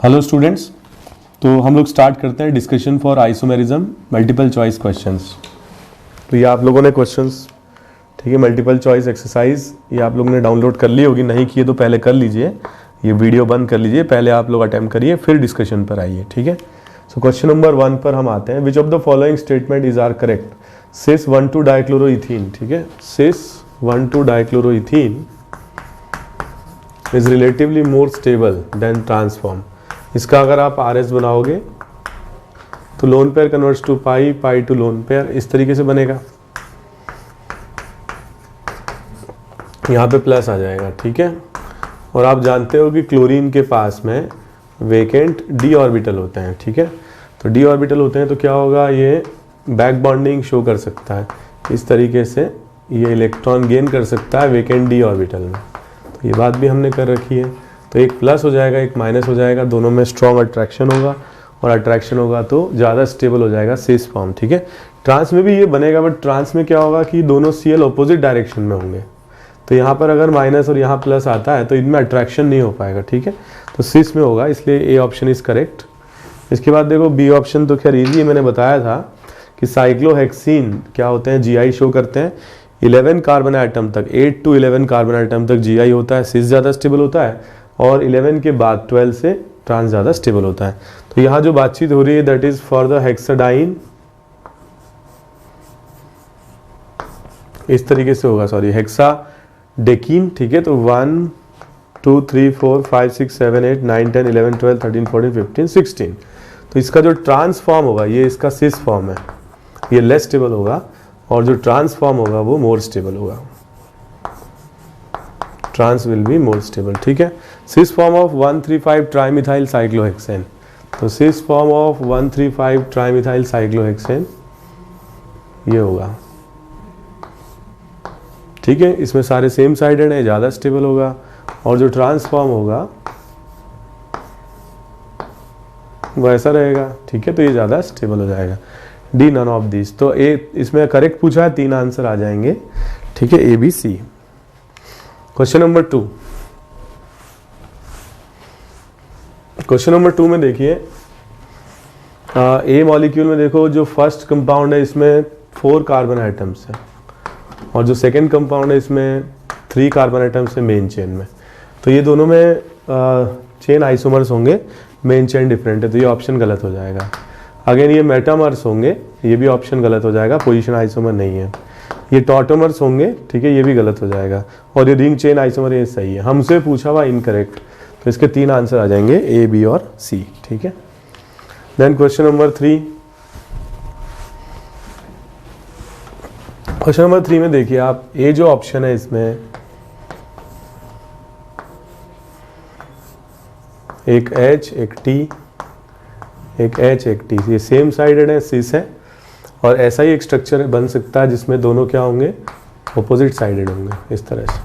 Hello students, तो हम लोग स्टार्ट करते हैं discussion for isomerism multiple choice questions. तो ये आप लोगों ने क्वेश्चंस, ठीक है, मल्टीपल चॉइस एक्सरसाइज ये आप लोगों ने डाउनलोड कर ली होगी, नहीं किए तो पहले कर लीजिए, ये वीडियो बंद कर लीजिए, पहले आप लोग अटेम्प्ट करिए फिर डिस्कशन पर आइए, ठीक है। सो क्वेश्चन नंबर 1 पर हम आते हैं। Which of the following statement is are correct? Cis 1,2-डाइक्लोरोइथीन, ठीक है, सिस 1,2-डाइक्लोरोइथीन is relatively more stable than transform. इसका अगर आप RS बनाओगे तो lone pair converts to pi, pi to lone pair, इस तरीके से बनेगा। यहाँ पे प्लस आ जाएगा, ठीक है। और आप जानते हो कि क्लोरीन के पास में वेकेंट d ऑर्बिटल होते हैं, ठीक है। तो d ऑर्बिटल होते हैं तो क्या होगा, ये बैक बॉन्डिंग शो कर सकता है, इस तरीके से ये इलेक्ट्रॉन गेन कर सकता है वेकेंट d ऑर्बिटल में। तो ये बात भी हमने कर रखी है। तो एक प्लस हो जाएगा, एक माइनस हो जाएगा, दोनों में स्ट्रॉन्ग अट्रैक्शन होगा, और अट्रैक्शन होगा तो ज़्यादा स्टेबल हो जाएगा सिस फॉर्म, ठीक है। ट्रांस में भी ये बनेगा, बट ट्रांस में क्या होगा कि दोनों Cl ऑपोजिट डायरेक्शन में होंगे, तो यहाँ पर अगर माइनस और यहाँ प्लस आता है तो इनमें अट्रैक्शन नहीं हो पाएगा, ठीक है। तो सिस में होगा, इसलिए ए ऑप्शन इज करेक्ट। इसके बाद देखो बी ऑप्शन तो खैर ईजी है, मैंने बताया था कि साइक्लोहेक्सीन क्या होते हैं, GI शो करते हैं। 11 कार्बन आइटम तक, 8 to 11 कार्बन आइटम तक GI होता है, सिस ज़्यादा स्टेबल होता है, और 11 के बाद 12 से ट्रांस ज़्यादा स्टेबल होता है। तो यहाँ जो बातचीत हो रही है दैट इज फॉर द हेक्साडाइन, इस तरीके से होगा, सॉरी हेक्साडेकीन, ठीक है। तो 1 2 3 4 5 6 7 8 9 10 11 12 13 14 15 16। तो इसका जो ट्रांसफॉर्म होगा, ये इसका सिस फॉर्म है, ये लेस स्टेबल होगा, और जो ट्रांसफॉर्म होगा वो मोर स्टेबल होगा, trans will be more stable, ठीक है। Cis form of 1,3,5 trimethyl cyclohexane, तो cis form of 1,3,5 trimethyl cyclohexane ये होगा, ठीक है। इसमें सारे सेम साइडेड है, ज़्यादा स्टेबल होगा, और जो ट्रांसफॉर्म होगा वो ऐसा रहेगा, ठीक है। तो ये ज़्यादा स्टेबल हो जाएगा। डी नन ऑफ दिस, तो ए इसमें करेक्ट पूछा है, 3 आंसर आ जाएंगे, ठीक है, ABC। Question number 2, question number 2 में देखिए, ए मॉलिक्यूल में देखो जो फर्स्ट कंपाउंड है इसमें 4 कार्बन आइटम्स है, और जो सेकेंड कंपाउंड है इसमें 3 कार्बन आइटम्स है मेन चेन में। तो ये दोनों में चेन आइसोमर्स होंगे, मेन चेन डिफरेंट है, तो ये ऑप्शन गलत हो जाएगा। अगेन ये मेटामर्स होंगे, ये भी ऑप्शन गलत हो जाएगा, पोजीशन आइसोमर नहीं है। ये टॉटोमर्स होंगे, ठीक है, ये भी गलत हो जाएगा, और ये रिंग चेन आइसोमर ये सही है। हमसे पूछा हुआ इनकरेक्ट, तो इसके 3 आंसर आ जाएंगे A, B और C, ठीक है। Then question number 3, question number 3 में देखिए आप, ये जो ऑप्शन है इसमें एक H एक T, एक H एक T, ये सेम साइडेड है, सिस है, और ऐसा ही एक स्ट्रक्चर बन सकता है जिसमें दोनों क्या होंगे, ऑपोजिट साइडेड होंगे, इस तरह से,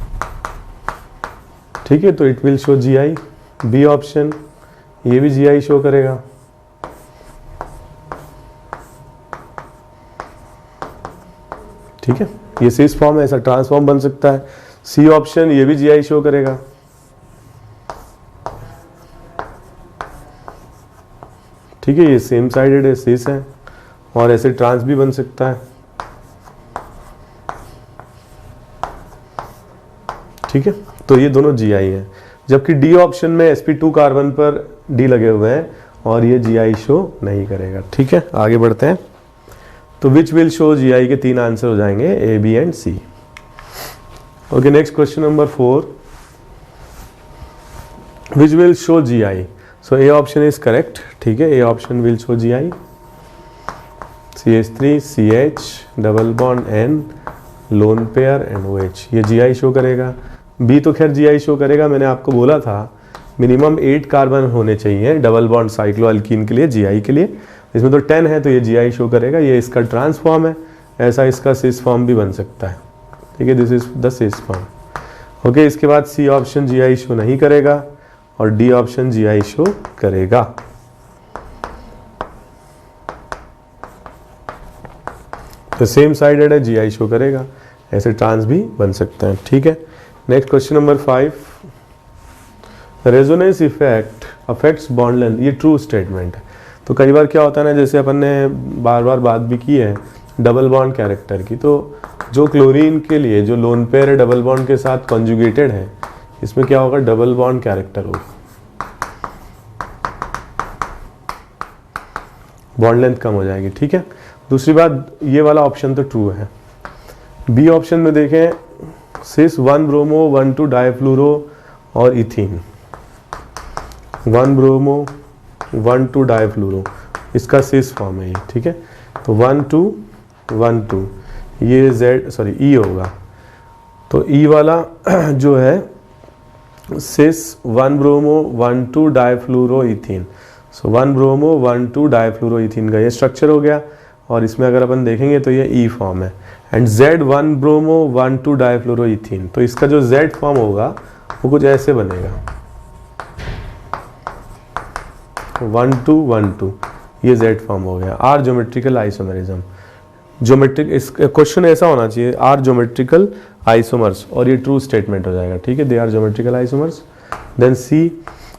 ठीक है। तो it will show GI। B option, ये भी GI शो करेगा, ठीक है, ये सिस फॉर्म है, ऐसा ट्रांसफॉर्म बन सकता है। सी ऑप्शन, ये भी GI शो करेगा, ठीक है, ये सेम साइडेड है, सिस है, और ऐसे ट्रांस भी बन सकता है, ठीक है। तो ये दोनों GI है, जबकि डी ऑप्शन में sp2 कार्बन पर D लगे हुए हैं, और ये GI शो नहीं करेगा, ठीक है। आगे बढ़ते हैं, तो विच विल शो GI के 3 आंसर हो जाएंगे A, B and C। Okay, next question number 4, which will show GI? So A option is correct, ठीक है, A option will show GI। CH3 CH double bond N lone pair and OH, ये GI show करेगा। B तो खैर GI show करेगा, मैंने आपको बोला था मिनिमम 8 कार्बन होने चाहिए डबल बॉन्ड साइक्लोअल्कीन के लिए, GI के लिए, इसमें तो 10 है, तो ये GI शो करेगा, ये इसका ट्रांसफॉर्म है, ऐसा इसका सिस फॉर्म भी बन सकता है, ठीक है, this is the cis form. Okay, इसके बाद C ऑप्शन GI शो नहीं करेगा, और D ऑप्शन GI शो करेगा। तो सेम साइडेड है, GI शो करेगा, ऐसे ट्रांस भी बन सकते हैं, ठीक है। Next question number 5, resonance effect affects bond length, ये ट्रू स्टेटमेंट है। तो कई बार क्या होता है ना, जैसे अपन ने बार बार बात भी की है डबल बॉन्ड कैरेक्टर की, तो जो क्लोरीन के लिए जो लोन पेयर है डबल बॉन्ड के साथ कॉन्जुगेटेड है, इसमें क्या होगा, डबल बॉन्ड कैरेक्टर होगा, बॉन्ड लेंथ कम हो जाएगी, ठीक है। दूसरी बात, ये वाला ऑप्शन तो ट्रू है। बी ऑप्शन में देखें, सिस 1 ब्रोमो 1 2 डाइफ्लूरो और इथीन, 1 ब्रोमो 1 2 डाइफ्लूरो, इसका सिस फॉर्म है ये, ठीक है। तो 1 2 1 2 ये ई होगा। तो ई वाला जो है सिस 1 ब्रोमो 1 2 डाइफ्लूरो इथीन, सो 1 ब्रोमो 1 2 डाइफ्लूरो इथीन का ये स्ट्रक्चर हो गया। और इसमें अगर अपन देखेंगे तो ये ई फॉर्म है। एंड Z 1 ब्रोमो 1 2 डाइफ्लूरो इथीन, तो इसका जो Z फॉर्म होगा वो कुछ ऐसे बनेगा, 1 2 1 2, ये Z फॉर्म हो गया। आर ज्योमेट्रिकल आइसोमेरिज्म, ज्योमेट्रिक, इस क्वेश्चन ऐसा होना चाहिए, आर ज्योमेट्रिकल आइसोमर्स, और ये ट्रू स्टेटमेंट हो जाएगा, ठीक है, they are geometrical isomers. Then C,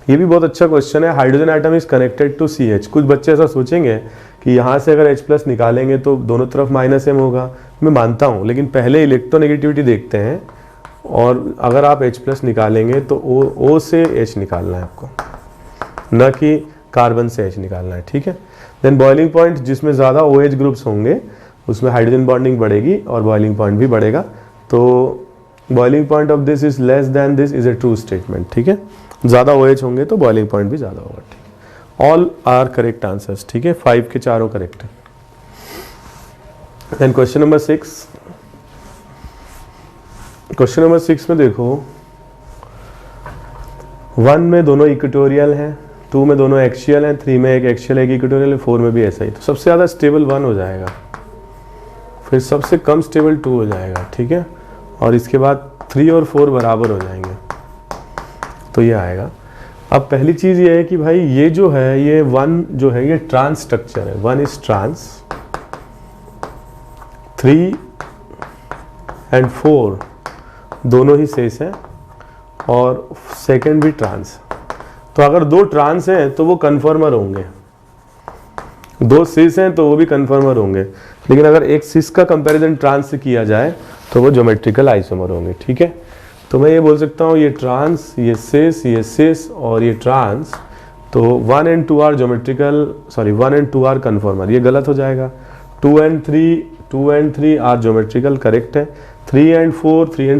ये भी बहुत अच्छा क्वेश्चन है, hydrogen atom is connected to CH। कुछ बच्चे ऐसा सोचेंगे कि यहाँ से अगर H+ निकालेंगे तो दोनों तरफ -M होगा, मैं मानता हूँ, लेकिन पहले इलेक्ट्रोनेगेटिविटी देखते हैं, और अगर आप H+ निकालेंगे तो O से H निकालना है आपको, न कि कार्बन से H निकालना है, ठीक है। देन बॉइलिंग पॉइंट, जिसमें ज़्यादा OH ग्रुप्स होंगे उसमें हाइड्रोजन बॉन्डिंग बढ़ेगी और बॉइलिंग पॉइंट भी बढ़ेगा। तो boiling point of this is less than this is a true statement, ठीक है। ज़्यादा OH होंगे तो बॉइलिंग पॉइंट भी ज़्यादा होगा, ठीक है। ऑल आर करेक्ट आंसर्स, ठीक है, 5 के चारों करेक्ट है। Then question number 6, question number 6 में देखो, 1 में दोनों इक्वेटोरियल हैं, 2 में दोनों एक्सियल हैं, 3 में एक एक्सियल एक इक्वेटोरियल है, 4 में भी ऐसा ही। तो सबसे ज़्यादा स्टेबल 1 हो जाएगा, फिर सबसे कम स्टेबल 2 हो जाएगा, ठीक है, और इसके बाद 3 और 4 बराबर हो जाएंगे, तो ये आएगा। अब पहली चीज़ ये है कि भाई ये जो है, ये 1 जो है ये ट्रांस स्ट्रक्चर है, 1 इज ट्रांस, 3 एंड 4 दोनों ही सेस हैं, और सेकंड भी ट्रांस। तो अगर 2 ट्रांस हैं तो वो कन्फर्मर होंगे, 2 सिस हैं तो वो भी कन्फर्मर होंगे, लेकिन अगर एक सिस का कंपैरिजन ट्रांस से किया जाए तो वो ज्योमेट्रिकल आइसोमर होंगे, ठीक है। तो मैं ये बोल सकता हूँ ये ट्रांस, ये सिस और ये ट्रांस, तो 1 and 2 are geometrical, 1 and 2 are conformer, ये गलत हो जाएगा। 2 and 3 आर ज्योमेट्रिकल, करेक्ट है। 3 and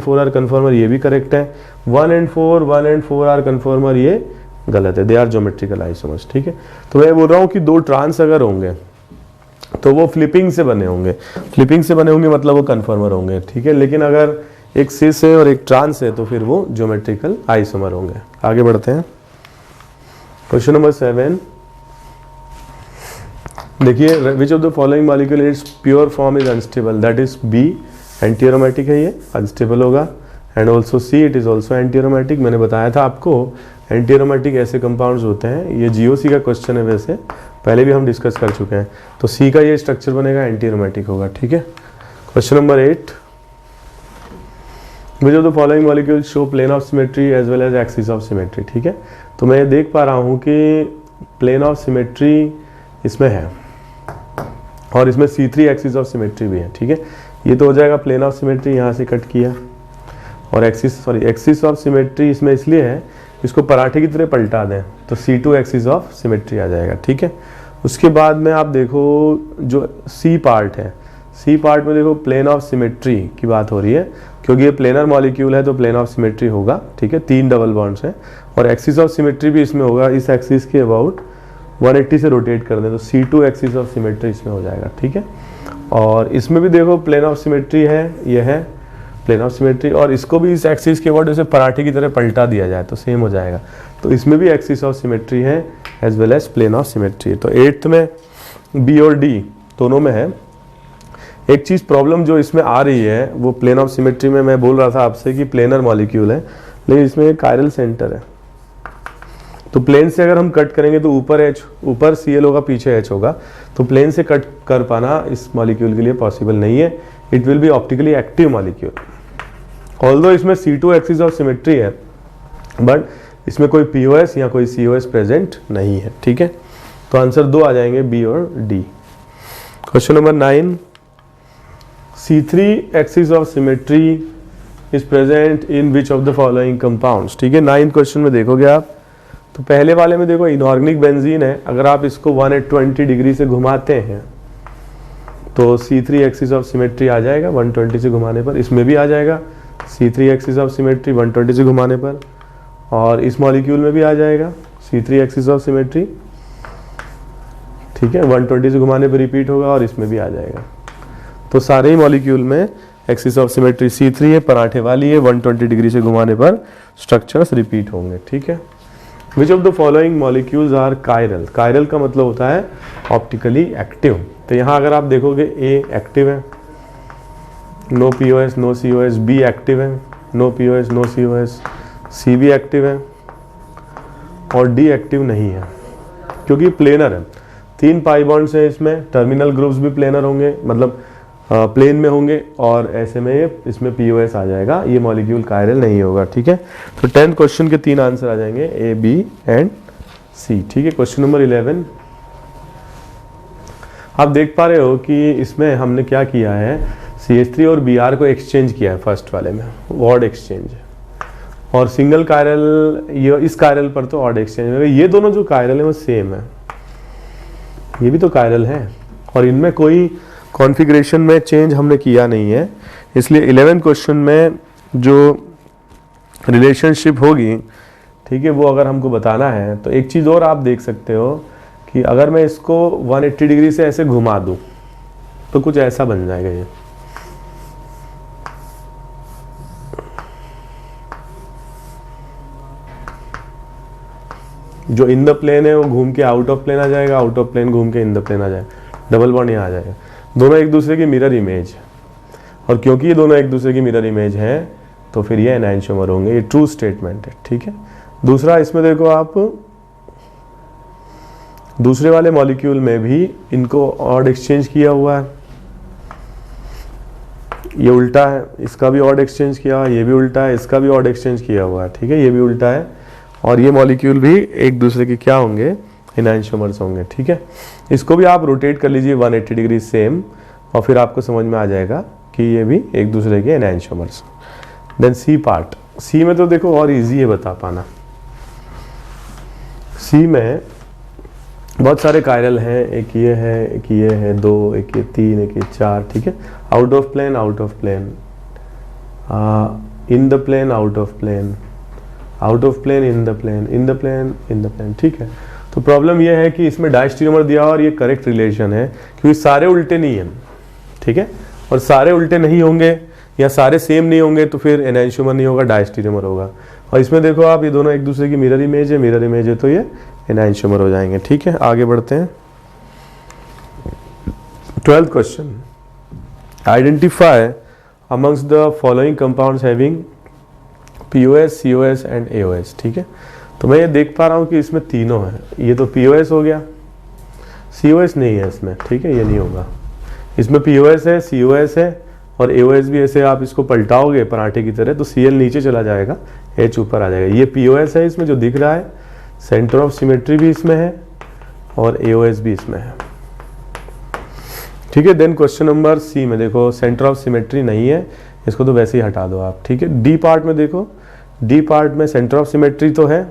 4 आर कन्फर्मर, ये भी करेक्ट है। 1 and 4 आर कन्फर्मर, ये गलत है, दे आर ज्योमेट्रिकल आइसोमर्स, ठीक है। तो मैं बोल रहा हूँ कि 2 ट्रांस अगर होंगे तो वो फ्लिपिंग से बने होंगे, मतलब वो कन्फर्मर होंगे, ठीक है। लेकिन अगर एक सिस है और एक ट्रांस है तो फिर वो ज्योमेट्रिकल आइसोमर होंगे। आगे बढ़ते हैं, क्वेश्चन नंबर 7, देखिए, which of the following molecule in its pure form is unstable, that is B, anti aromatic है, ये अनस्टेबल होगा। And also C, it is also anti aromatic. मैंने बताया था आपको एंटी एरोमेटिक ऐसे कंपाउंड्स होते हैं, ये GOC का क्वेश्चन है, वैसे पहले भी हम डिस्कस कर चुके हैं। तो सी का ये स्ट्रक्चर बनेगा, एंटी एरोमेटिक होगा, ठीक है। Question number 8, which of the following molecule show plane of symmetry as well as axis of symmetry, ठीक है। तो मैं ये देख पा रहा हूँ कि प्लेन ऑफ सिमेट्री इसमें है और इसमें C3 एक्सिस ऑफ सिमेट्री भी है, ठीक है। ये तो हो जाएगा प्लेन ऑफ सिमेट्री, यहाँ से कट किया, और एक्सिस ऑफ सिमेट्री इसमें इसलिए है, इसको पराठे की तरह पलटा दें तो C2 एक्सिस ऑफ सिमेट्री आ जाएगा, ठीक है। उसके बाद में आप देखो जो C पार्ट है, C पार्ट में देखो प्लेन ऑफ सिमेट्री की बात हो रही है, क्योंकि ये प्लेनर मॉलिक्यूल है तो प्लेन ऑफ सिमेट्री होगा, ठीक है। 3 डबल बॉन्ड्स हैं, और एक्सिस ऑफ सिमेट्री भी इसमें होगा, इस एक्सिस के अबाउट 180 से रोटेट कर दें तो C2 एक्सिस ऑफ सिमेट्री इसमें हो जाएगा, ठीक है। और इसमें भी देखो प्लेन ऑफ सिमेट्री है, ये है प्लेन ऑफ सिमेट्री, और इसको भी इस एक्सिस के अबाउट जैसे पराठे की तरह पलटा दिया जाए तो सेम हो जाएगा। तो इसमें भी एक्सिस ऑफ सिमेट्री है as well as plane of symmetry. तो 8th में B और D दोनों में है। एक चीज़ प्रॉब्लम जो इसमें आ रही है वो प्लेन ऑफ सिमेट्री में, मैं बोल रहा था आपसे कि प्लेनर मॉलिक्यूल है, लेकिन इसमें एक कायरल सेंटर है, तो प्लेन से अगर हम कट करेंगे तो ऊपर Cl होगा, पीछे H होगा, तो प्लेन से कट कर पाना इस मॉलिक्यूल के लिए पॉसिबल नहीं है। It will be optically active molecule, although इसमें C2 एक्सिस ऑफ सिमेट्री है, बट इसमें कोई POS या कोई COS प्रेजेंट नहीं है, ठीक है। तो आंसर 2 आ जाएंगे, बी और D. Question number 9, C3 axis of symmetry is present in which of the following compounds, ठीक है। 9th क्वेश्चन में देखोगे आप, तो पहले वाले में देखो इनऑर्गेनिक बेंजीन है, अगर आप इसको 120 डिग्री से घुमाते हैं तो C3 एक्सिस ऑफ सिमेट्री आ जाएगा 120 से घुमाने पर। इसमें भी आ जाएगा C3 एक्सिस ऑफ सिमेट्री 120 से घुमाने पर, और इस मॉलिक्यूल में भी आ जाएगा C3 एक्सिस ऑफ सिमेट्री, ठीक है, 120 से घुमाने पर रिपीट होगा, और इसमें भी आ जाएगा। तो सारे ही मॉलिक्यूल में एक्सिस ऑफ सिमेट्री C3 है, पराठे वाली है, 120 डिग्री से घुमाने पर स्ट्रक्चर्स रिपीट होंगे, ठीक है। Which of the following molecules are chiral, chiral का मतलब होता है ऑप्टिकली एक्टिव। तो यहाँ अगर आप देखोगे A एक्टिव है, no POS no COS, B active है, no POS no COS, C भी एक्टिव है, और D एक्टिव नहीं है, क्योंकि प्लेनर है। 3 पाई बॉन्ड्स हैं इसमें, टर्मिनल ग्रुप्स भी प्लेनर होंगे, मतलब प्लेन में होंगे, और ऐसे में इसमें POS आ जाएगा, ये मॉलिक्यूल कायरल नहीं होगा, ठीक है। तो 10th क्वेश्चन के 3 आंसर आ जाएंगे, A, B एंड C, ठीक है। क्वेश्चन नंबर 11, आप देख पा रहे हो कि इसमें हमने क्या किया है, CH3 और Br को एक्सचेंज किया है फर्स्ट वाले में, ऑड एक्सचेंज, और सिंगल कायरल, ये इस कायरल पर तो ऑड एक्सचेंज है। ये दोनों जो कायरल है वो सेम है, ये भी तो कायरल है, और इनमें कोई कॉन्फ़िगरेशन में चेंज हमने किया नहीं है, इसलिए 11th क्वेश्चन में जो रिलेशनशिप होगी, ठीक है, वो अगर हमको बताना है तो एक चीज़ और आप देख सकते हो कि अगर मैं इसको 180 डिग्री से ऐसे घुमा दूं तो कुछ ऐसा बन जाएगा। ये जो इन द प्लेन है वो घूम के आउट ऑफ प्लेन आ जाएगा, आउट ऑफ प्लेन घूम के इन द प्लेन आ जाएगा, डबल बॉन्ड यहाँ आ जाएगा। दोनों एक दूसरे की मिरर इमेज, और क्योंकि ये दोनों एक दूसरे की मिरर इमेज हैं तो फिर ये एनांशियोमर होंगे, ये ट्रू स्टेटमेंट है, ठीक है। दूसरा, इसमें देखो आप, दूसरे वाले मॉलिक्यूल में भी इनको ऑड एक्सचेंज किया हुआ है, ये उल्टा है, इसका भी ऑड एक्सचेंज किया हुआ है, ये भी उल्टा है, इसका भी ऑड एक्सचेंज किया हुआ है, ठीक है, ये भी उल्टा है, और ये मॉलिक्यूल भी एक दूसरे के क्या होंगे, एनांशियोमर्स होंगे, ठीक है। इसको भी आप रोटेट कर लीजिए 180 डिग्री सेम, और फिर आपको समझ में आ जाएगा कि ये भी एक दूसरे के enantiomers. Then C part, C में तो देखो और इजी है बता पाना। C में बहुत सारे कायरल हैं, एक ये है, एक ये है, 2, एक ये 3, एक ये 4, ठीक है। Out of plane, out of plane, in the plane, out of plane, out of plane, in the plane, in the plane, in the plane, ठीक है। तो प्रॉब्लम यह है कि इसमें डायस्टेरियोमर दिया और ये करेक्ट रिलेशन है, क्योंकि सारे उल्टे नहीं हैं, ठीक है, और सारे उल्टे नहीं होंगे या सारे सेम नहीं होंगे तो फिर एनांशियोमर नहीं होगा, डायस्टेरियोमर होगा। और इसमें देखो आप, ये दोनों एक दूसरे की मिरर इमेज है, मिरर इमेज है, तो ये एनांशियोमर हो जाएंगे, ठीक है। आगे बढ़ते हैं। 12th question, identify amongst the following compounds having POS, COS and AOS, ठीक है। तो मैं ये देख पा रहा हूँ कि इसमें तीनों है, ये तो POS हो गया, COS नहीं है इसमें, ठीक है, ये नहीं होगा। इसमें POS है, COS है, और AOS भी ऐसे आप इसको पलटाओगे पराठे की तरह तो Cl नीचे चला जाएगा, H ऊपर आ जाएगा। ये POS है इसमें जो दिख रहा है, सेंटर ऑफ सिमेट्री भी इसमें है, और AOS भी इसमें है, ठीक है। देन क्वेश्चन नंबर C में देखो, सेंटर ऑफ सिमेट्री नहीं है, इसको तो वैसे ही हटा दो आप, ठीक है। D पार्ट में देखो, D पार्ट में सेंटर ऑफ सिमेट्री तो है,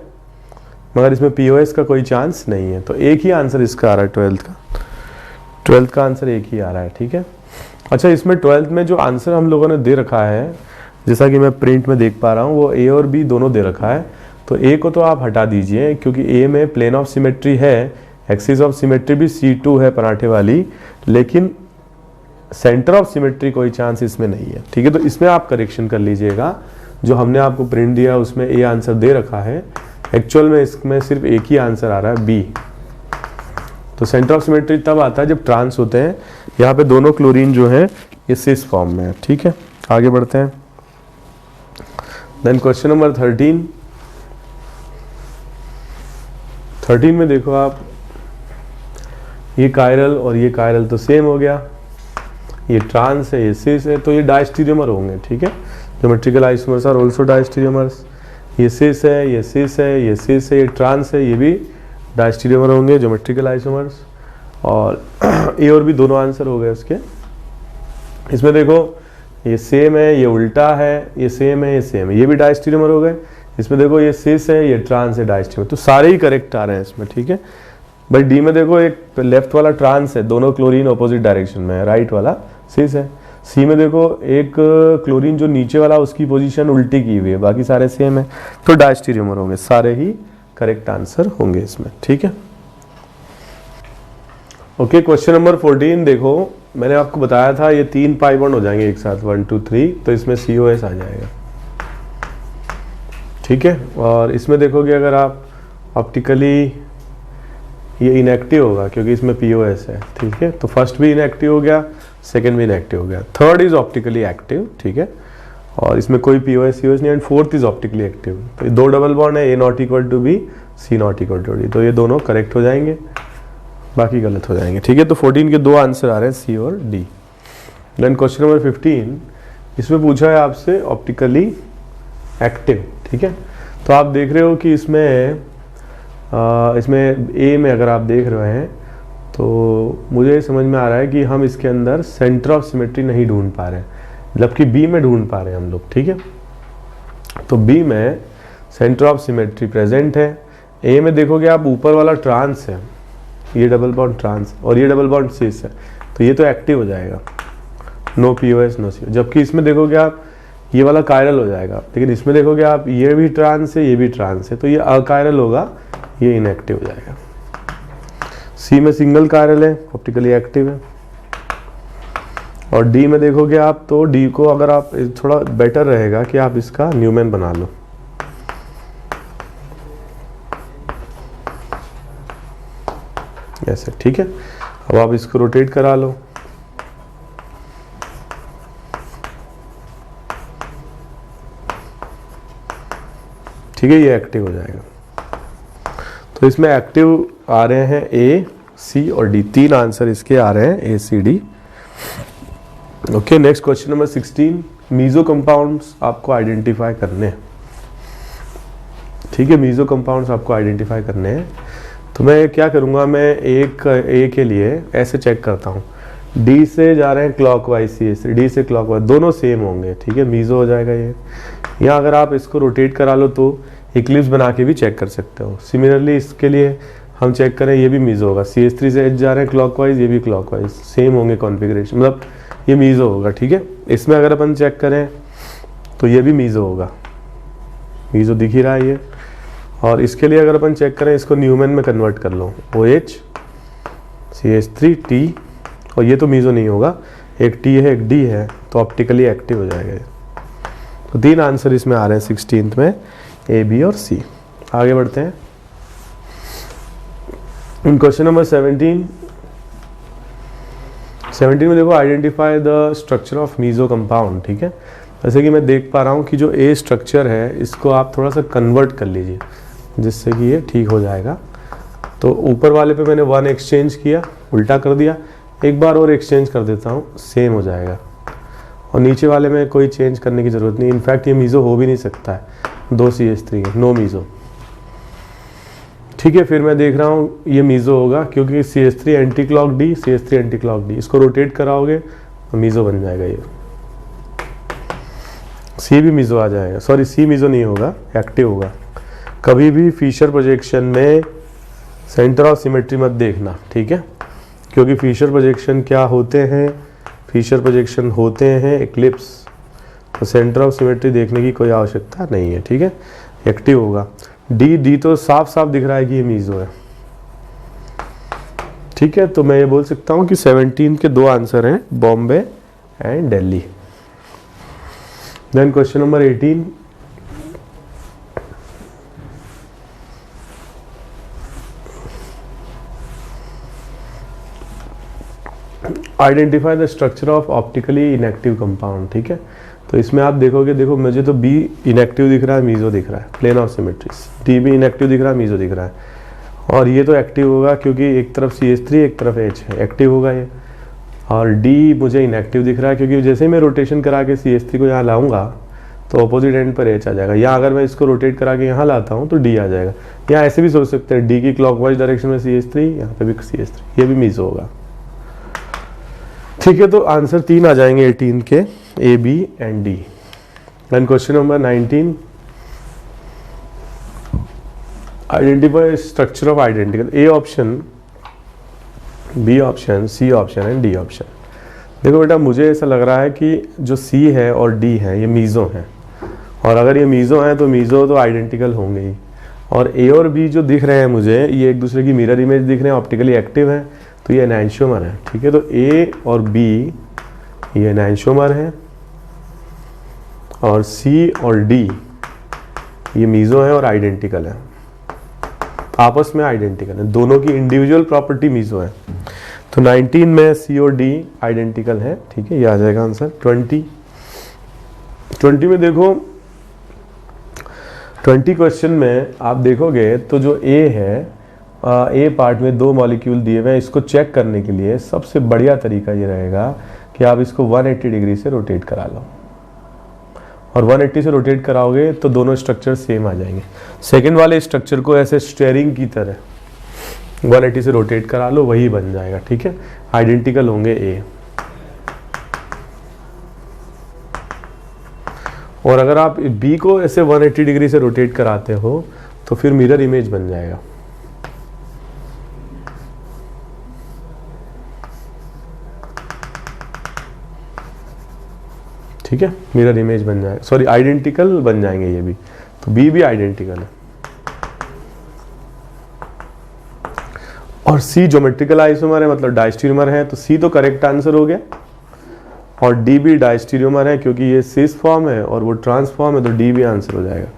मगर इसमें POS का कोई चांस नहीं है, तो एक ही आंसर इसका आ रहा है 12th का आंसर एक ही आ रहा है, ठीक है। अच्छा, इसमें 12th में जो आंसर हम लोगों ने दे रखा है, जैसा कि मैं प्रिंट में देख पा रहा हूँ, वो A और B दोनों दे रखा है, तो A को तो आप हटा दीजिए, क्योंकि A में प्लेन ऑफ सिमेट्री है, एक्सिस ऑफ सिमेट्री भी C2 है पराठे वाली, लेकिन सेंटर ऑफ सिमेट्री कोई चांस इसमें नहीं है, ठीक है। तो इसमें आप करेक्शन कर लीजिएगा, जो हमने आपको प्रिंट दिया उसमें A आंसर दे रखा है, एक्चुअल में इसमें सिर्फ एक ही आंसर आ रहा है B। तो सेंटर ऑफ सिमेट्री तब आता है जब ट्रांस होते हैं, यहाँ पे दोनों क्लोरीन जो है ये सिस फॉर्म में है, ठीक है। आगे बढ़ते हैं। देन क्वेश्चन नंबर 13 में देखो आप, ये कायरल और ये कायरल तो सेम हो गया, ये ट्रांस है, ये सिस है, तो ये डायस्टेरियोमर होंगे, ठीक है। Geometrical isomers are also diastereomers. ये सिस है, ये सिस है, ये सिस है, ये ट्रांस है, ये भी डायस्टीरियोमर होंगे, ज्योमेट्रिकल आइसोमर्स। और ए और बी दोनों आंसर हो गए उसके। इसमें देखो ये सेम है, ये उल्टा है, ये सेम है, ये सेम है, ये भी डायस्टीरियोमर हो गए। इसमें देखो ये सिस है, ये ट्रांस है, डायस्टीरियोमर, तो सारे ही करेक्ट आ रहे हैं इसमें, ठीक है। भाई डी में देखो एक लेफ्ट वाला ट्रांस है, दोनों क्लोरीन ऑपोजिट डायरेक्शन में है, राइट वाला सिस है। सी में देखो एक क्लोरीन जो नीचे वाला उसकी पोजीशन उल्टी की हुई है, बाकी सारे सेम है, तो डायस्टीरियोमर होंगे, सारे ही करेक्ट आंसर होंगे इसमें, ठीक है। ओके, क्वेश्चन नंबर 14 देखो, मैंने आपको बताया था ये 3 पाई बॉन्ड हो जाएंगे एक साथ, 1 2 3, तो इसमें COS आ जाएगा, ठीक है। और इसमें देखोगे अगर आप ऑप्टिकली, ये इनएक्टिव होगा क्योंकि इसमें POS है, ठीक है। तो फर्स्ट भी इनएक्टिव हो गया, सेकंड भी इनएक्टिव हो गया, थर्ड इज ऑप्टिकली एक्टिव, ठीक है। और इसमें कोई POS COS नहीं, and fourth is optically active. तो ये 2 डबल बॉन्ड है, A not equal to B, C not equal to D, तो ये दोनों करेक्ट हो जाएंगे, बाकी गलत हो जाएंगे, ठीक है। तो 14 के 2 आंसर आ रहे हैं, C और D। देन क्वेश्चन नंबर 15, इसमें पूछा है आपसे ऑप्टिकली एक्टिव, ठीक है। तो आप देख रहे हो कि इसमें A में अगर आप देख रहे हैं तो मुझे समझ में आ रहा है कि हम इसके अंदर सेंटर ऑफ सिमेट्री नहीं ढूंढ पा रहे हैं, जबकि B में ढूंढ पा रहे हैं हम लोग, ठीक है। तो B में सेंटर ऑफ सिमेट्री प्रेजेंट है। A में देखोगे आप ऊपर वाला ट्रांस है, ये डबल बॉन्ड ट्रांस और ये डबल बॉन्ड सिस है, तो ये तो एक्टिव हो जाएगा, नो POS नो CO। जबकि इसमें देखोगे आप ये वाला कायरल हो जाएगा, लेकिन इसमें देखोगे आप ये भी ट्रांस है, ये भी ट्रांस है, तो ये अकायरल होगा, ये इनएक्टिव हो जाएगा। C में सिंगल कायरल है, ऑप्टिकली एक्टिव है। और D में देखोगे आप तो D को अगर आप थोड़ा बेटर रहेगा कि आप इसका न्यूमैन बना लो, ऐसे, ठीक है। अब आप इसको रोटेट करा लो, ठीक है, ये एक्टिव हो जाएगा। तो इसमें एक्टिव आ रहे हैं A, C और D, 3 आंसर इसके आ रहे हैं A, C, D। Okay, next question number 16, meso compounds आपको आइडेंटिफाई करने हैं, ठीक है। मीजो कंपाउंड्स आपको आइडेंटिफाई करने हैं, तो मैं क्या करूँगा, मैं एक A के लिए ऐसे चेक करता हूँ, D से जा रहे हैं क्लॉकवाइज, D से क्लॉकवाइज, दोनों सेम होंगे, ठीक है, मीजो हो जाएगा ये। या अगर आप इसको रोटेट करा लो तो इक्लिप्स बना के भी चेक कर सकते हो। सिमिलरली इसके लिए हम चेक करें, ये भी मीजो होगा, CH3 से H जा रहे हैं क्लॉकवाइज, ये भी क्लॉकवाइज, सेम होंगे कॉन्फ़िगरेशन, मतलब ये मीजो होगा, ठीक है। इसमें अगर अपन चेक करें तो ये भी मीजो होगा, मीजो दिख ही रहा है ये। और इसके लिए अगर अपन चेक करें, इसको न्यूमैन में कन्वर्ट कर लो, OH CH3 T, और ये तो मीजो नहीं होगा, एक T है एक D है, तो ऑप्टिकली एक्टिव हो जाएगा। तो 3 आंसर इसमें आ रहे हैं 16th में, A, B और C। आगे बढ़ते हैं। क्वेश्चन नंबर 17 में देखो, identify the structure of meso compound, ठीक है। जैसे कि मैं देख पा रहा हूँ कि जो A स्ट्रक्चर है इसको आप थोड़ा सा कन्वर्ट कर लीजिए, जिससे कि ये ठीक हो जाएगा। तो ऊपर वाले पे मैंने 1 एक्सचेंज किया, उल्टा कर दिया, एक बार और एक्सचेंज कर देता हूँ, सेम हो जाएगा। और नीचे वाले में कोई चेंज करने की ज़रूरत नहीं, इनफैक्ट ये मीज़ो हो भी नहीं सकता है, 2 CH3 है, नो मीज़ो, ठीक है। फिर मैं देख रहा हूँ ये मीज़ो होगा क्योंकि CH3 anti clock D, CH3 anti clock D, इसको रोटेट कराओगे तो मीज़ो बन जाएगा ये। C भी मीज़ो आ जाएगा, सॉरी C मीज़ो नहीं होगा, एक्टिव होगा। कभी भी फिशर प्रोजेक्शन में सेंटर ऑफ सिमेट्री मत देखना, ठीक है, क्योंकि फिशर प्रोजेक्शन क्या होते हैं, फिशर प्रोजेक्शन होते हैं इक्लिप्स, तो सेंटर ऑफ सिमेट्री देखने की कोई आवश्यकता नहीं है, ठीक है, एक्टिव होगा। D तो साफ साफ दिख रहा है कि ये मीज़ो है, ठीक है। तो मैं ये बोल सकता हूँ कि 17 के 2 आंसर हैं, Bombay and Delhi. Then question number 18, identify the structure of optically inactive compound, ठीक है। तो इसमें आप देखोगे, देखो मुझे तो B इनएक्टिव दिख रहा है, मीज़ो दिख रहा है, प्लेन ऑफ सिमेट्रीज, D भी इनएक्टिव दिख रहा है, मीज़ो दिख रहा है, और ये तो एक्टिव होगा क्योंकि एक तरफ CH3 एक तरफ H है, एक्टिव होगा ये। और D मुझे इनएक्टिव दिख रहा है क्योंकि जैसे ही मैं रोटेशन करा के CH3 को यहाँ लाऊंगा तो अपोजिट एंड पर H आ जाएगा। या अगर मैं इसको रोटेट करा के यहाँ लाता हूँ तो D आ जाएगा। या ऐसे भी सोच सकते हैं D की क्लॉकवाइज डायरेक्शन में CH3, यहाँ पे भी CH3, ये भी मीजो होगा। ठीक है, तो आंसर 3 आ जाएंगे 18 के, A, B and D। And question number 19, identify structure of identical, A option, B option, C option and D option. देखो बेटा, मुझे ऐसा लग रहा है कि जो C है और D है ये मीज़ो हैं, और अगर ये मीज़ो हैं तो मीज़ो तो आइडेंटिकल होंगे ही। और A और B जो दिख रहे हैं मुझे, ये एक दूसरे की मिरर इमेज दिख रहे हैं, ऑप्टिकली एक्टिव हैं, तो ये एनांशियोमर है। ठीक है, तो A और B ये एनांशियोमर है, और C और D ये मीज़ो है और आइडेंटिकल है, आपस में आइडेंटिकल है, दोनों की इंडिविजुअल प्रॉपर्टी मीज़ो है। तो 19 में C और D आइडेंटिकल है। ठीक है, ये आ जाएगा आंसर। 20 में देखो, 20 क्वेश्चन में आप देखोगे तो जो A है, A पार्ट में 2 मॉलिक्यूल दिए हुए हैं। इसको चेक करने के लिए सबसे बढ़िया तरीका ये रहेगा कि आप इसको 180 डिग्री से रोटेट करा लो, और 180 से रोटेट कराओगे तो दोनों स्ट्रक्चर सेम आ जाएंगे। सेकंड वाले स्ट्रक्चर को ऐसे स्टेयरिंग की तरह 180 से रोटेट करा लो, वही बन जाएगा। ठीक है, आइडेंटिकल होंगे A। और अगर आप B को ऐसे 180 डिग्री से रोटेट कराते हो तो फिर मिरर इमेज बन जाएगा। ठीक है, मिरर इमेज बन जाएगा, सॉरी आइडेंटिकल बन जाएंगे ये भी। तो B भी आइडेंटिकल है। और C ज्योमेट्रिकल आइसोमर है, मतलब डायस्टीरियोमर है, तो C तो करेक्ट आंसर हो गया। और D भी डायस्टीरियोमर है, क्योंकि ये सिस फॉर्म है और वो ट्रांस फॉर्म है, तो D भी आंसर हो जाएगा।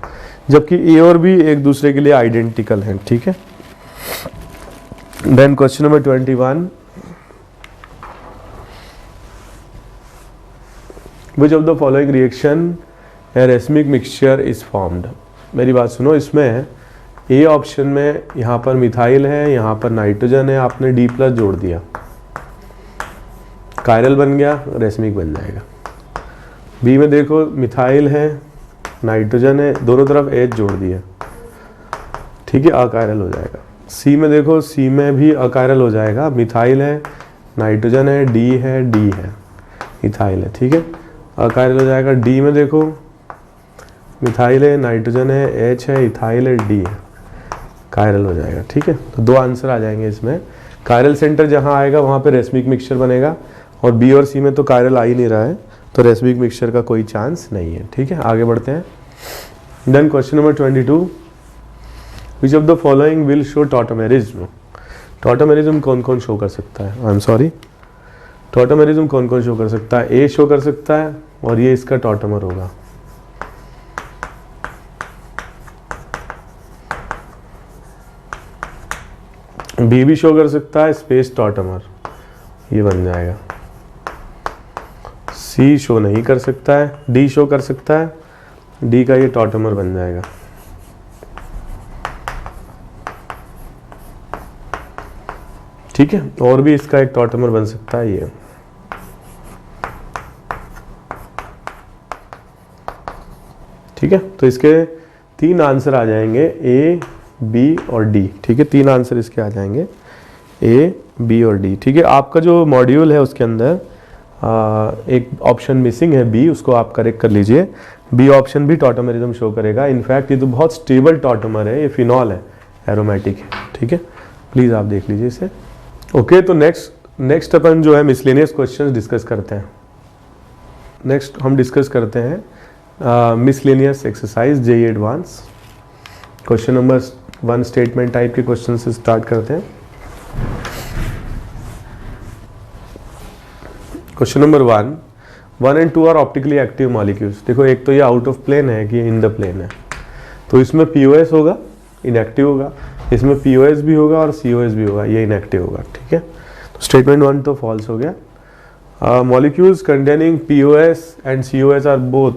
जबकि A और B एक दूसरे के लिए आइडेंटिकल हैं। ठीक है, then question number 21, which of the following reaction a racemic mixture is formed. मेरी बात सुनो, इसमें A ऑप्शन में यहाँ पर मिथाइल है, यहाँ पर नाइट्रोजन है, आपने D+ जोड़ दिया, कायरल बन गया, रेसमिक बन जाएगा। B में देखो मिथाइल है, नाइट्रोजन है, दोनों तरफ H जोड़ दिया, ठीक है, अकायरल हो जाएगा। C में देखो, C में भी अकायरल हो जाएगा, मिथाइल है, नाइट्रोजन है, D है, D है, इथाइल है, ठीक है, अकायरल हो जाएगा। D में देखो मिथाइल है, नाइट्रोजन है, H है, इथाइल है, D है, कायरल हो जाएगा। ठीक है, तो 2 आंसर आ जाएंगे इसमें। कायरल सेंटर जहां आएगा वहां पे रेसमिक मिक्सचर बनेगा, और B और C में तो कायरल आ ही नहीं रहा है, तो रेसमिक मिक्सचर का कोई चांस नहीं है। ठीक है, आगे बढ़ते हैं। Then question number 22, which of the following will show tautomerism. Tautomerism कौन कौन शो कर सकता है? आई एम सॉरी, टॉटोमेरिज्म कौन कौन शो कर सकता है? A शो कर सकता है, और ये इसका टॉटोमर होगा। B भी शो कर सकता है, स्पेस टॉटोमर, ये बन जाएगा। C शो नहीं कर सकता है, D शो कर सकता है, D का ये टॉटोमर बन जाएगा। ठीक है, और भी इसका एक टॉटोमर बन सकता है ये। ठीक है, तो इसके 3 आंसर आ जाएंगे, A, B और D। ठीक है, 3 आंसर इसके आ जाएंगे, A, B और D। ठीक है, आपका जो मॉड्यूल है उसके अंदर एक ऑप्शन मिसिंग है, B, उसको आप करेक्ट कर लीजिए। B ऑप्शन भी टॉटोमेरिज्म शो करेगा। इनफैक्ट ये तो बहुत स्टेबल टॉटोमर है, ये फिनॉल है, एरोमेटिक है। ठीक है, प्लीज़ आप देख लीजिए इसे। ओके, तो नेक्स्ट अपन जो है मिसलेनियस क्वेश्चंस डिस्कस करते हैं। नेक्स्ट हम डिस्कस करते हैं miscellaneous exercise JEE advance. Question number 1 statement type के क्वेश्चन से स्टार्ट करते हैं। Question number 1 and 2 are optically active molecules. देखो, एक तो ये आउट ऑफ प्लेन है कि इन द प्लेन है, तो इसमें POS होगा, इनएक्टिव होगा, इसमें POS भी होगा और COS भी होगा, ये इनएक्टिव होगा। ठीक है, तो स्टेटमेंट 1 तो फॉल्स हो गया। Molecules containing POS and COS are both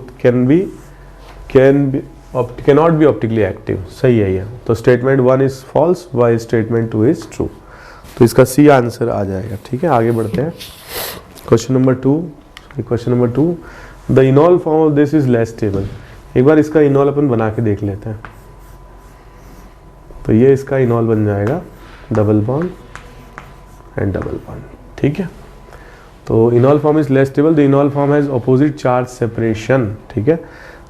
cannot be optically active। सही है ये, तो statement 1 is false, why statement 2 is true. तो इसका C आंसर आ जाएगा। ठीक है, आगे बढ़ते हैं। Question number 2, the इनॉल form of this is less stable. एक बार इसका इनॉल अपन बना के देख लेते हैं। तो ये इसका इनॉल बन जाएगा double bond and double bond, ठीक है। तो इनॉल form is less stable, the इनॉल form has opposite charge separation, ठीक है।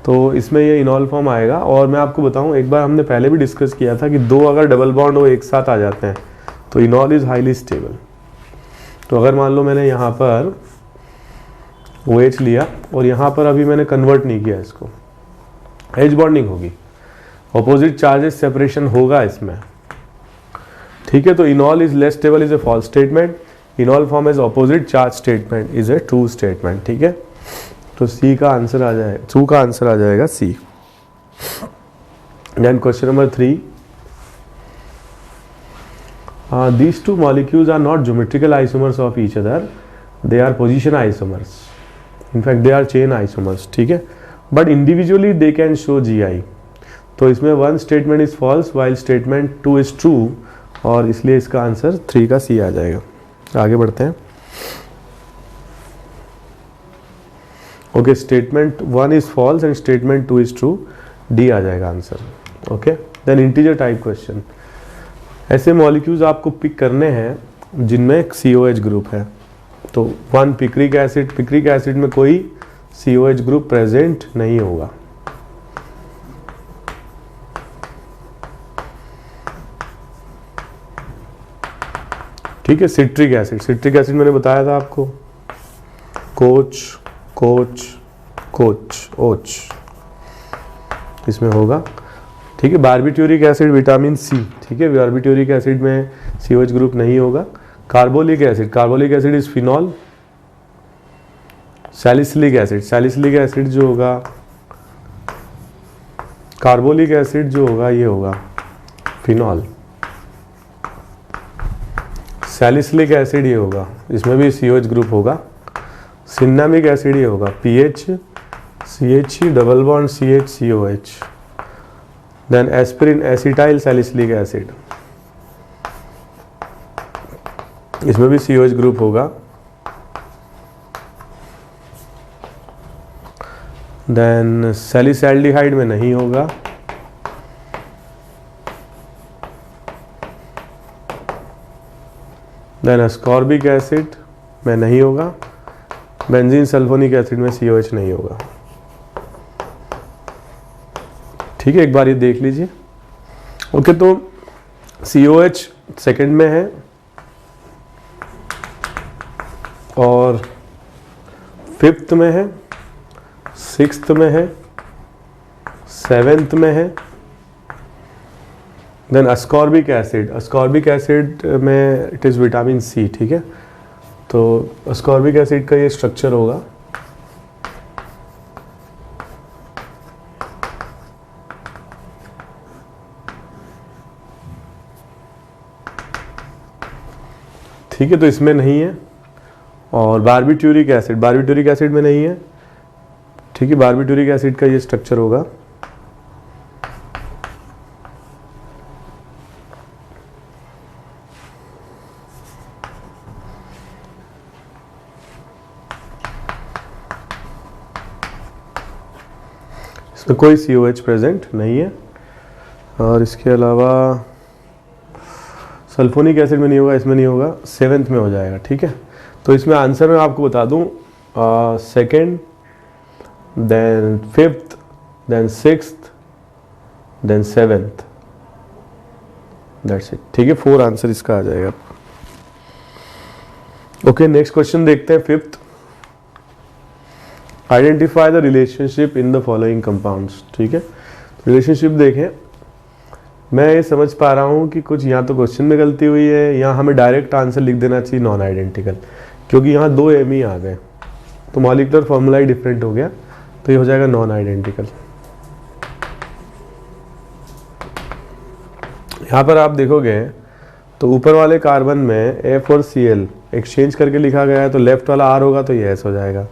तो इसमें ये इनॉल फॉर्म आएगा। और मैं आपको बताऊं, एक बार हमने पहले भी डिस्कस किया था कि दो अगर डबल बॉन्ड वो एक साथ आ जाते हैं तो इनॉल इज हाईली स्टेबल। तो अगर मान लो मैंने यहाँ पर OH लिया और यहाँ पर अभी मैंने कन्वर्ट नहीं किया इसको, H बॉन्डिंग होगी, ऑपोजिट चार्जेस सेपरेशन होगा इसमें, ठीक है। तो enol is less stable is a false statement, enol form is opposite charge statement is a true statement, ठीक है। तो सी का आंसर आ जाएगा, 2 का आंसर आ जाएगा C. Then question number 3, these two molecules are not geometrical isomers of each other, they are position isomers, in fact they are chain isomers, ठीक है। but individually they can show GI। तो इसमें one statement is false while statement 2 is true, और इसलिए इसका answer 3 का सी आ जाएगा। आगे बढ़ते हैं। Okay, statement 1 is false and statement 2 is true, D आ जाएगा answer. Okay, then integer type question. ऐसे मॉलिक्यूल्स आपको पिक करने हैं जिनमें COH ग्रुप है। तो 1 पिक्रिक एसिड में कोई COH ग्रुप प्रेजेंट नहीं होगा, ठीक है। सिट्रिक एसिड मैंने बताया था आपको, OH इसमें होगा, ठीक है। बारबिट्यूरिक एसिड विटामिन सी, ठीक है। बारबिट्यूरिक एसिड में COH ग्रुप नहीं होगा। Carbolic acid is phenol. Salicylic acid जो होगा, कार्बोलिक एसिड जो होगा ये होगा फिनॉल। सैलिसिलिक एसिड ये होगा, इसमें भी COH ग्रुप होगा। सिन्नामिक एसिड ये होगा PH CH double bond CH COH। Then aspirin acetyl salicylic acid, इसमें भी COH ग्रुप होगा। देन सैलिसैल्डिहाइड में नहीं होगा। देन अस्कॉर्बिक एसिड में नहीं होगा। बेंजीन सल्फोनिक एसिड में COH नहीं होगा, ठीक है। एक बार ये देख लीजिए। ओके, तो COH सेकंड में है और 5th में है, 6th में है, 7th में है। देन अस्कॉर्बिक एसिड में इट इज़ विटामिन सी, ठीक है। तो अस्कॉर्बिक एसिड का ये स्ट्रक्चर होगा। ठीक है, तो इसमें नहीं है। और बारबिट्यूरिक एसिड में नहीं है, ठीक है। बारबिट्यूरिक एसिड का ये स्ट्रक्चर होगा। इसमें कोई COH प्रेजेंट नहीं है। और इसके अलावा सल्फोनिक एसिड में नहीं होगा, इसमें नहीं होगा, 7th में हो जाएगा, ठीक है। तो इसमें आंसर मैं आपको बता दूं, 2nd, then 5th, then 6th, then 7th, that's it, ठीक है। 4 आंसर इसका आ जाएगा। ओके, नेक्स्ट क्वेश्चन देखते हैं 5th। Identify the relationship in the following compounds, ठीक है। रिलेशनशिप देखें, मैं ये समझ पा रहा हूँ कि कुछ यहाँ तो क्वेश्चन में गलती हुई है, यहाँ हमें डायरेक्ट आंसर लिख देना चाहिए नॉन आइडेंटिकल, क्योंकि यहाँ 2 M आ गए तो मॉलिक्यूलर फॉर्मूला ही डिफरेंट हो गया, तो ये हो जाएगा नॉन आइडेंटिकल। यहाँ पर आप देखोगे तो ऊपर वाले कार्बन में F और Cl एक्सचेंज करके लिखा गया है, तो लेफ्ट वाला R होगा तो ये S हो जाएगा।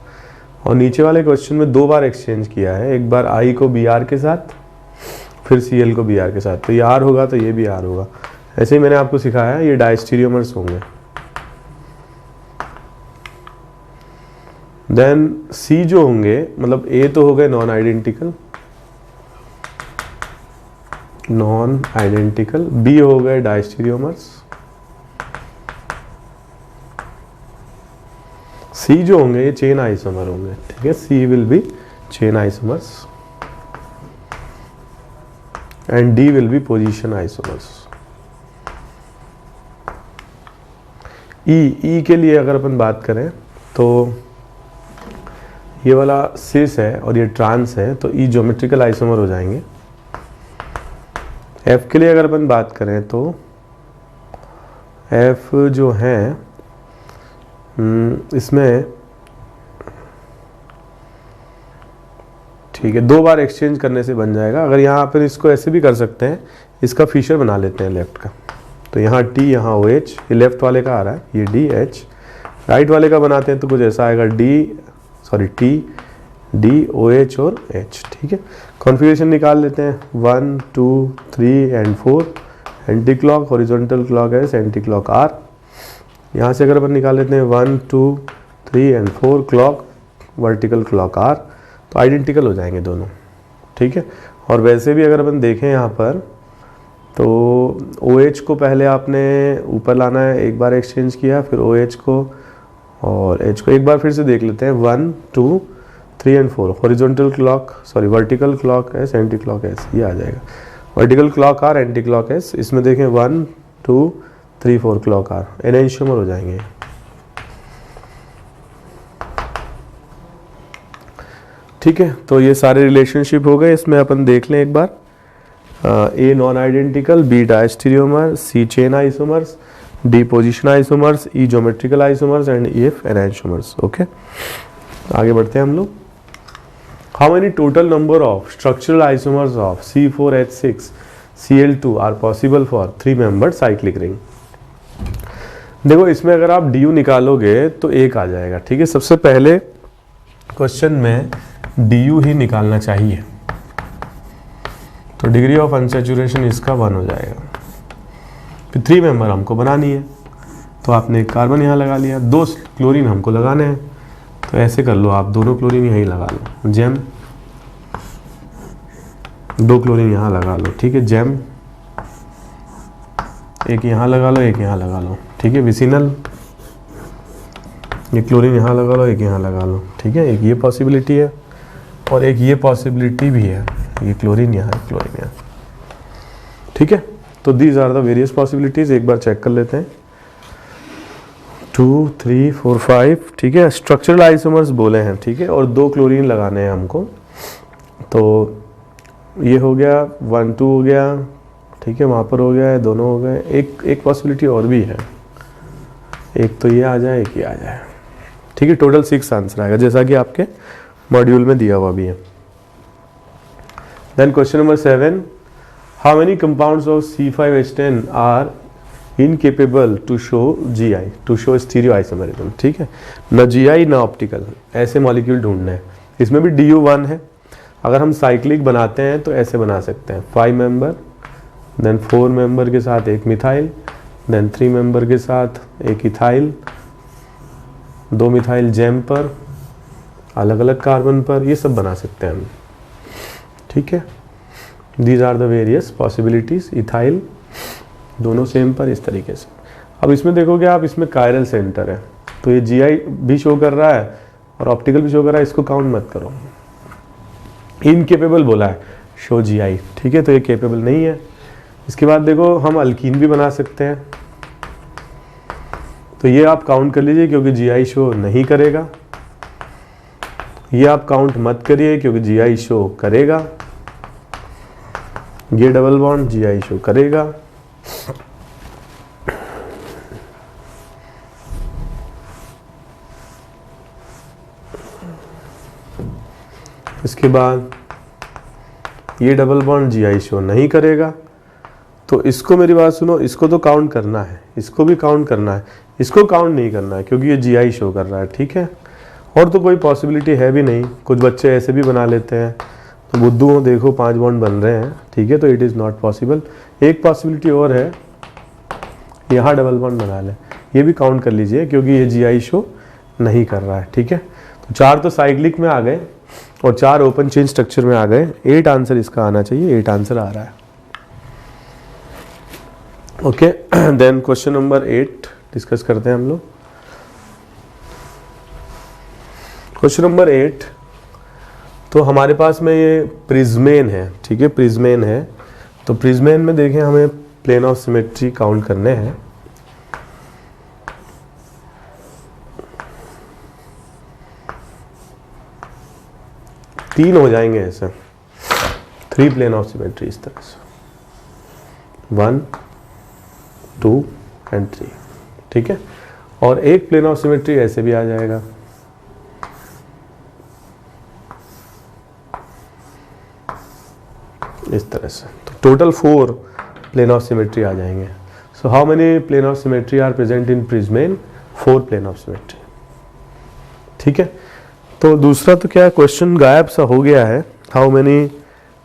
और नीचे वाले क्वेश्चन में 2 बार एक्सचेंज किया है, एक बार I को Br के साथ, फिर Cl को Br के साथ, तो ये R होगा तो ये भी R होगा। ऐसे ही मैंने आपको सिखाया है, ये डायस्टीरियोमर्स होंगे। देन सी जो होंगे, मतलब ए तो हो गए नॉन आइडेंटिकल, बी हो गए डायस्टेरियोमर्स, सी जो होंगे ये चेन आइसोमर होंगे, ठीक है, C will be chain isomers and D will be position isomers. E के लिए अगर अपन बात करें तो ये वाला सिस है और ये ट्रांस है, तो ई ज्योमेट्रिकल आइसोमर हो जाएंगे। एफ के लिए अगर अपन बात करें तो एफ जो है इसमें, ठीक है, 2 बार एक्सचेंज करने से बन जाएगा। अगर यहाँ पर इसको ऐसे भी कर सकते हैं, इसका फिशर बना लेते हैं लेफ्ट का, तो यहाँ टी, यहाँ ओ एच, ये लेफ्ट वाले का आ रहा है, ये डी एच, राइट वाले का बनाते हैं तो कुछ ऐसा आएगा टी डी ओ एच और एच, ठीक है। कॉन्फ़िगरेशन निकाल लेते हैं, 1 2 3 and 4, anti clock, horizontal clock S, anti clock R. यहाँ से अगर अपन निकाल लेते हैं 1 2 3 and 4 clock, vertical clock R, तो आइडेंटिकल हो जाएंगे दोनों, ठीक है। और वैसे भी अगर अपन देखें यहाँ पर तो OH को पहले आपने ऊपर लाना है, एक बार एक्सचेंज किया, फिर OH को और H को एक बार फिर से देख लेते हैं, 1 2 3 and 4, vertical clock S, anti clock S, ये आ जाएगा। Vertical clock R, anti clock S, इसमें देखें 1 2 3 4 क्लॉक आर, एनेंशियोमर हो जाएंगे। ठीक है, तो ये सारे रिलेशनशिप हो गए। इसमें अपन देख लें एक बार, A non identical, B diastereomer, C chain isomers, D position isomers, E geometrical isomers and F enantiomers. Okay, आगे बढ़ते हैं हम लोग। How many total number of structural isomers of C4H6 Cl2 are possible for 3 membered cyclic ring. देखो इसमें अगर आप D निकालोगे तो 1 आ जाएगा, ठीक है। सबसे पहले क्वेश्चन में डी ही निकालना चाहिए, तो डिग्री ऑफ अनसैचुरेशन इसका 1 हो जाएगा। फिर 3 मेंबर हमको बनानी है, तो आपने एक कार्बन यहाँ लगा लिया, 2 क्लोरीन हमको लगाने हैं, तो ऐसे कर लो, आप दोनों क्लोरीन यहीं लगा लो, जेम, 2 क्लोरीन यहाँ लगा लो, ठीक है, जेम, एक यहाँ लगा लो, एक यहाँ लगा लो, ठीक है, विसिनल, ये क्लोरीन यहाँ लगा लो, एक यहाँ लगा लो, ठीक है। एक ये पॉसिबिलिटी है और एक ये पॉसिबिलिटी भी है, ये क्लोरीन यहाँ, क्लोरीन यहाँ, ठीक है। तो these are the various possibilities, एक बार चेक कर लेते हैं। 2 3 4 5, ठीक है, स्ट्रक्चरल आइसोमर्स बोले हैं, ठीक है, और 2 क्लोरीन लगाने हैं हमको, तो ये हो गया, 1 2 हो गया, ठीक है, वहाँ पर हो गया है, दोनों हो गए। एक पॉसिबिलिटी और भी है, एक तो ये आ जाए, एक ये आ जाए, ठीक है। टोटल 6 आंसर आएगा, जैसा कि आपके मॉड्यूल में दिया हुआ भी है। Then question number 7, how many compounds of C5H10 are incapable to show GI, to show stereo isomerism, ठीक है। न GI न ऑप्टिकल, ऐसे मॉलिक्यूल ढूंढने हैं। इसमें भी DU1 है। अगर हम साइक्लिक बनाते हैं तो ऐसे बना सकते हैं, 5 मेंबर, देन 4 मेंबर के साथ एक मिथाइल, देन 3 मेंबर के साथ एक इथाइल, 2 मिथाइल जेम पर, अलग अलग कार्बन पर, ये सब बना सकते हैं हम, ठीक है। These are the various possibilities, ethyl दोनों सेम पर, इस तरीके से। अब इसमें देखोगे आप, इसमें कायरल सेंटर है, तो ये GI भी शो कर रहा है और ऑप्टिकल भी शो कर रहा है, इसको काउंट मत करो। इनकेपेबल बोला है शो GI, ठीक है, तो ये केपेबल नहीं है। इसके बाद देखो हम अल्कीन भी बना सकते हैं, तो ये आप काउंट कर लीजिए क्योंकि GI शो नहीं करेगा। ये आप काउंट मत करिए क्योंकि GI शो करेगा। ये डबल बॉन्ड GI शो करेगा। इसके बाद ये डबल बॉन्ड GI शो नहीं करेगा। तो इसको मेरी बात सुनो, इसको तो काउंट करना है, इसको भी काउंट करना है, इसको काउंट नहीं करना है क्योंकि ये GI शो कर रहा है, ठीक है। और तो कोई पॉसिबिलिटी है भी नहीं। कुछ बच्चे ऐसे भी बना लेते हैं, तो बुद्धू हो, देखो 5 बॉन्ड बन रहे हैं, ठीक है, तो इट इज़ नॉट पॉसिबल। एक पॉसिबिलिटी और है, यहाँ डबल बॉन्ड बना लें, ये भी काउंट कर लीजिए क्योंकि ये GI शो नहीं कर रहा है, ठीक है। 4 तो साइक्लिक में आ गए और 4 ओपन चेन स्ट्रक्चर में आ गए। 8 आंसर इसका आना चाहिए, 8 आंसर आ रहा है। Okay, then question number 8 discuss करते हैं हम लोग। क्वेश्चन नंबर 8, तो हमारे पास में ये प्रिज्मेन है, ठीक है, प्रिज्मेन है। तो प्रिज्मेन में देखें हमें प्लेन ऑफ सिमेट्री काउंट करने हैं। तीन हो जाएंगे ऐसे, 3 प्लेन ऑफ सिमेट्री इस तरह से, 1 2 एंड 3, ठीक है। और एक प्लेन ऑफ सिमेट्री ऐसे भी आ जाएगा, इस तरह से। तो टोटल 4 प्लेन ऑफ सिमेट्री आ जाएंगे। So how many plane of symmetry are present in prismane? 4 plane of symmetry, ठीक है। तो दूसरा तो क्या क्वेश्चन गायब सा हो गया है, how many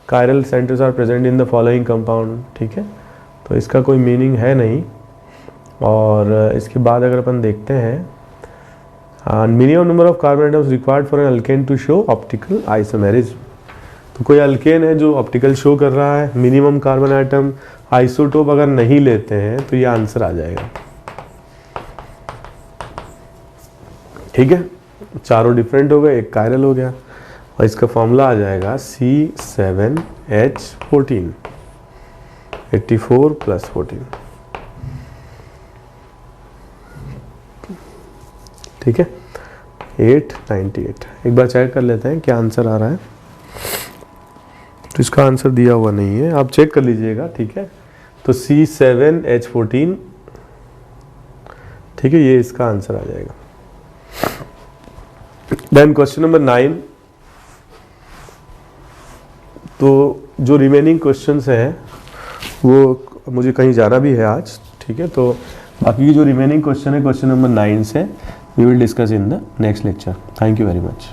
chiral centres are present in the following compound, ठीक है। तो इसका कोई मीनिंग है नहीं। और इसके बाद अगर अपन देखते हैं minimum number of carbon atoms required for an alkane to show optical isomerism. तो कोई अल्केन है जो ऑप्टिकल शो कर रहा है, मिनिमम कार्बन एटम, आइसोटोप अगर नहीं लेते हैं तो ये आंसर आ जाएगा, ठीक है। चारों डिफरेंट हो गए, एक कायरल हो गया और इसका फॉर्मूला आ जाएगा C7H14, 84 + 14, ठीक है, 898। एक बार चेक कर लेते हैं क्या आंसर आ रहा है। तो इसका आंसर दिया हुआ नहीं है, आप चेक कर लीजिएगा, ठीक है। तो C7H14, ठीक है, ये इसका आंसर आ जाएगा। देन क्वेश्चन नंबर 9, तो जो रिमेनिंग क्वेश्चंस हैं वो मुझे कहीं जाना भी है आज, ठीक है। तो बाकी की जो रिमेनिंग क्वेश्चन है क्वेश्चन नंबर 9 से we will discuss in the next lecture. Thank you very much.